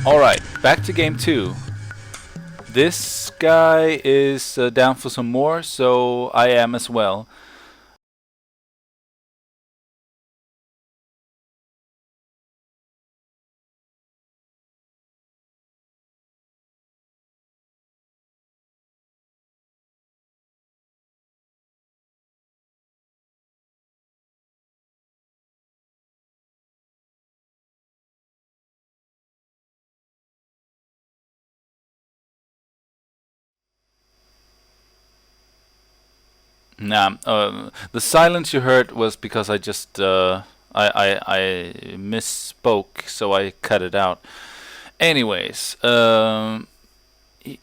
Alright, back to game 2. This guy is down for some more, so I am as well. Nah, the silence you heard was because I just I misspoke, so I cut it out. Anyways,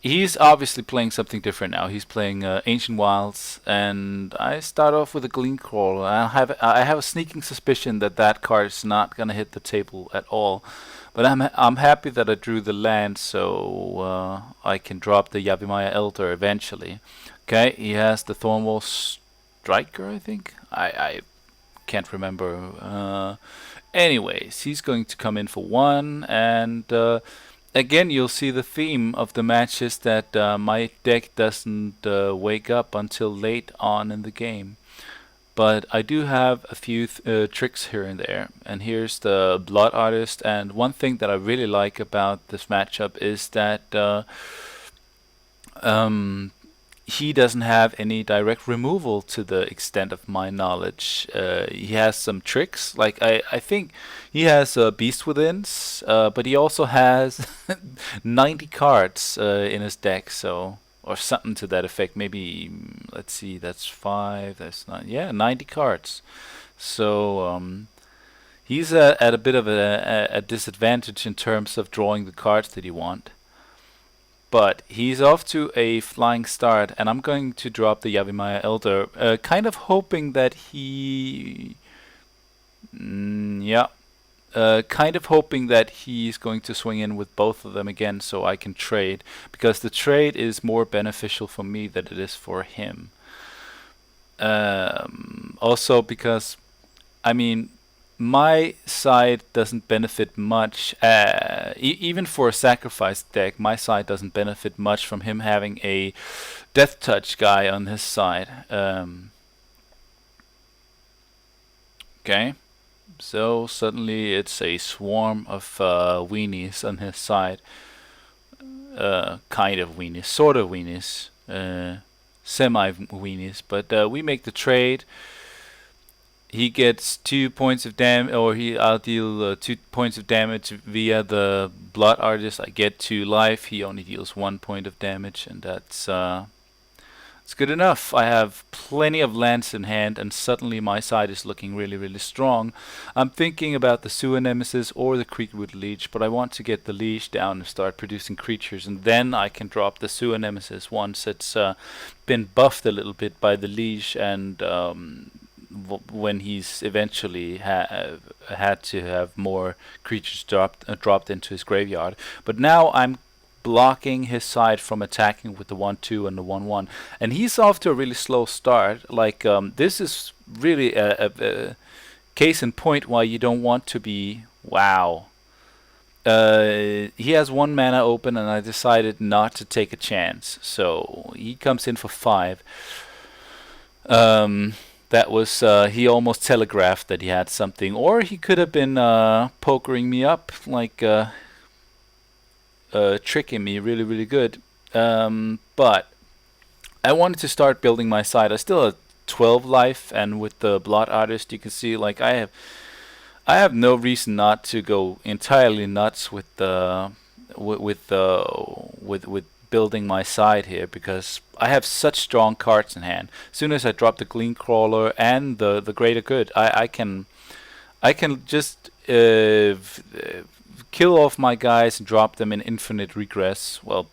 he's obviously playing something different now. He's playing Ancient Wilds, and I start off with a Glean Crawler. I have a sneaking suspicion that that card is not gonna hit the table at all. But I'm happy that I drew the land, so I can drop the Yavimaya Elder eventually. Okay, he has the Thornwall Striker, I think. I can't remember. Anyways, he's going to come in for 1, and again, you'll see the theme of the matches that my deck doesn't wake up until late on in the game. But I do have a few tricks here and there. And here's the Blood Artist. And one thing that I really like about this matchup is that he doesn't have any direct removal to the extent of my knowledge. He has some tricks, like I think he has Beast Withins, but he also has 90 cards in his deck, so or something to that effect. Maybe let's see, that's 5, that's 9, yeah, 90 cards. So he's at a bit of a disadvantage in terms of drawing the cards that you want. But he's off to a flying start, and I'm going to drop the Yavimaya Elder, kind of hoping that he... yeah. Kind of hoping that he's going to swing in with both of them again so I can trade, because the trade is more beneficial for me than it is for him. Also because, I mean, my side doesn't benefit much, even for a sacrifice deck, my side doesn't benefit much from him having a Death Touch guy on his side. Okay, so suddenly it's a swarm of weenies on his side. Kind of weenies, sort of weenies, semi-weenies, but we make the trade. He gets 2 points of damage, or I'll deal 2 points of damage via the Blood Artist. I get 2 life. He only deals 1 point of damage, and that's it's good enough. I have plenty of lands in hand, and suddenly my side is looking really, really strong. I'm thinking about the Sewer Nemesis or the Creekwood Leech, but I want to get the Leech down and start producing creatures, and then I can drop the Sewer Nemesis once it's been buffed a little bit by the Leech, and when he's eventually had to have more creatures dropped into his graveyard. But now I'm blocking his side from attacking with the 1/2 and the 1/1, and he's off to a really slow start. Like this is really a case in point why you don't want to be wow. He has 1 mana open, and I decided not to take a chance, so he comes in for 5. That was, he almost telegraphed that he had something, or he could have been pokering me up, like tricking me really, really good. But I wanted to start building my side. I still have 12 life, and with the Blood Artist, you can see, like, I have no reason not to go entirely nuts with the with building my side here, because I have such strong cards in hand. As soon as I drop the Glean Crawler and the Greater Good, I can just kill off my guys and drop them in infinite regress, well,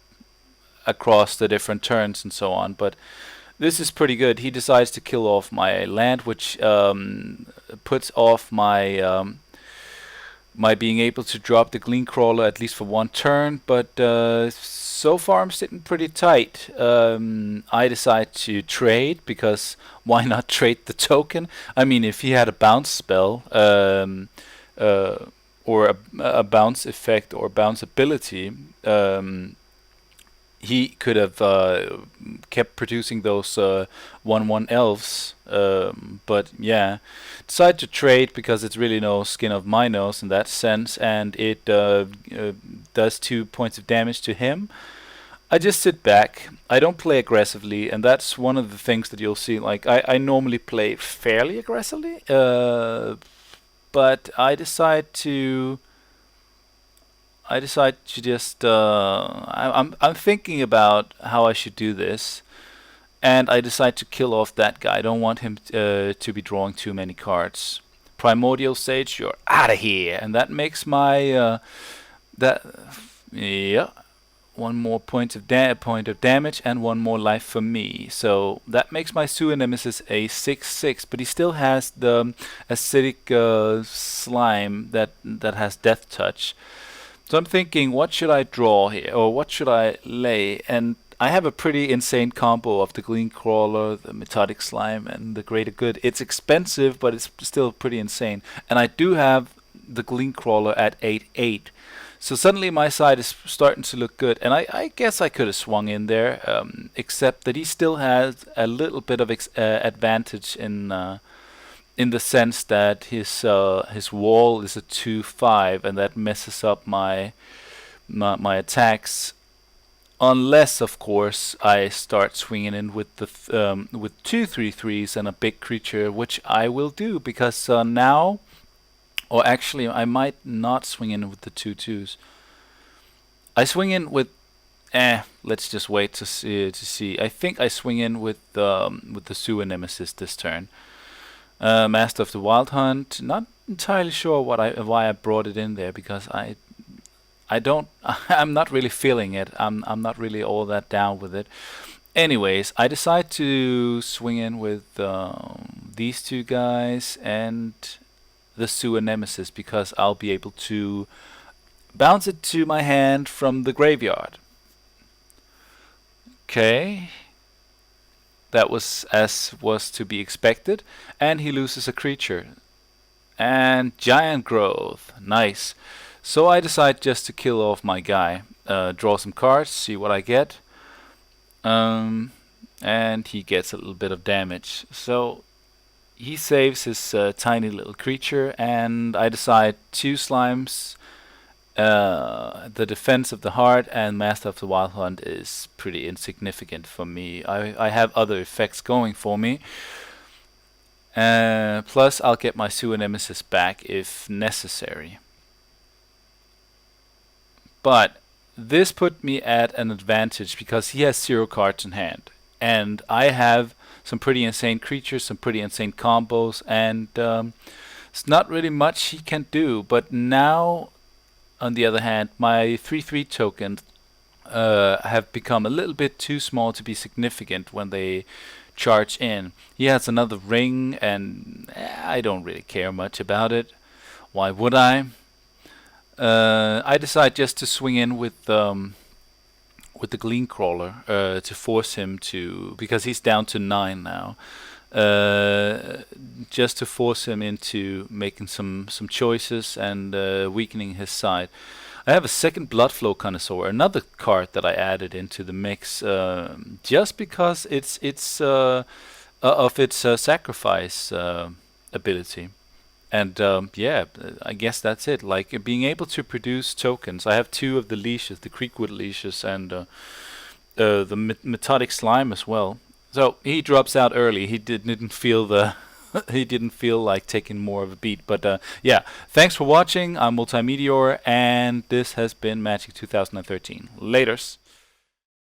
across the different turns and so on. But this is pretty good. He decides to kill off my land, which puts off my my being able to drop the Glean Crawler at least for 1 turn, but so far I'm sitting pretty tight. I decide to trade, because why not trade the token? I mean, if he had a bounce spell, or a bounce effect or bounce ability, he could have kept producing those 1/1 elves. But yeah, decided to trade because it's really no skin of my nose in that sense, and it does 2 points of damage to him. I just sit back. I don't play aggressively, and that's one of the things that you'll see. Like I normally play fairly aggressively, but I decide to just I'm thinking about how I should do this, and I decide to kill off that guy. I don't want him to be drawing too many cards. Primordial Sage, you're out of here, and that makes my that yeah, one more point of damage and one more life for me. So that makes my Sewer Nemesis a 6/6, but he still has the acidic slime that has Death Touch. So I'm thinking, what should I draw here, or what should I lay? And I have a pretty insane combo of the Glean Crawler, the Methodic Slime, and the Greater Good. It's expensive, but it's still pretty insane. And I do have the Glean Crawler at 8/8. So suddenly my side is starting to look good, and I guess I could have swung in there, except that he still has a little bit of advantage in the sense that his wall is a 2/5, and that messes up my attacks. Unless, of course, I start swinging in with the with 2 3/3s and a big creature, which I will do because now. Or actually, I might not swing in with the 2/2s. I swing in with, let's just wait to see. I think I swing in with the Sewer Nemesis this turn. Master of the Wild Hunt. Not entirely sure why I brought it in there, because I don't I'm not really feeling it. I'm not really all that down with it. Anyways, I decide to swing in with these two guys and the Sewer Nemesis, because I'll be able to bounce it to my hand from the graveyard. Okay, that was as was to be expected, and he loses a creature. And Giant Growth, nice. So I decide just to kill off my guy, draw some cards, see what I get, and he gets a little bit of damage. So he saves his tiny little creature, and I decide 2 slimes, the Defense of the Heart and Master of the Wild Hunt is pretty insignificant for me. I have other effects going for me. Plus I'll get my Sewer Nemesis back if necessary. But this put me at an advantage because he has 0 cards in hand, and I have some pretty insane creatures, some pretty insane combos, and it's not really much he can do. But now, on the other hand, my 3/3 tokens have become a little bit too small to be significant when they charge in. He has another ring, and I don't really care much about it. Why would I? I decide just to swing in with the Glean Crawler to force him to, because he's down to 9 now, just to force him into making some choices and weakening his side. I have a second Bloodflow Connoisseur, another card that I added into the mix, just because it's of its sacrifice ability. And yeah, I guess that's it. Like being able to produce tokens. I have 2 of the leashes, the Creekwood leashes, and the Methodic Slime as well. So he drops out early. He didn't feel the he didn't feel like taking more of a beat. But yeah, thanks for watching. I'm multeyemeteor, and this has been Magic 2013. Laters.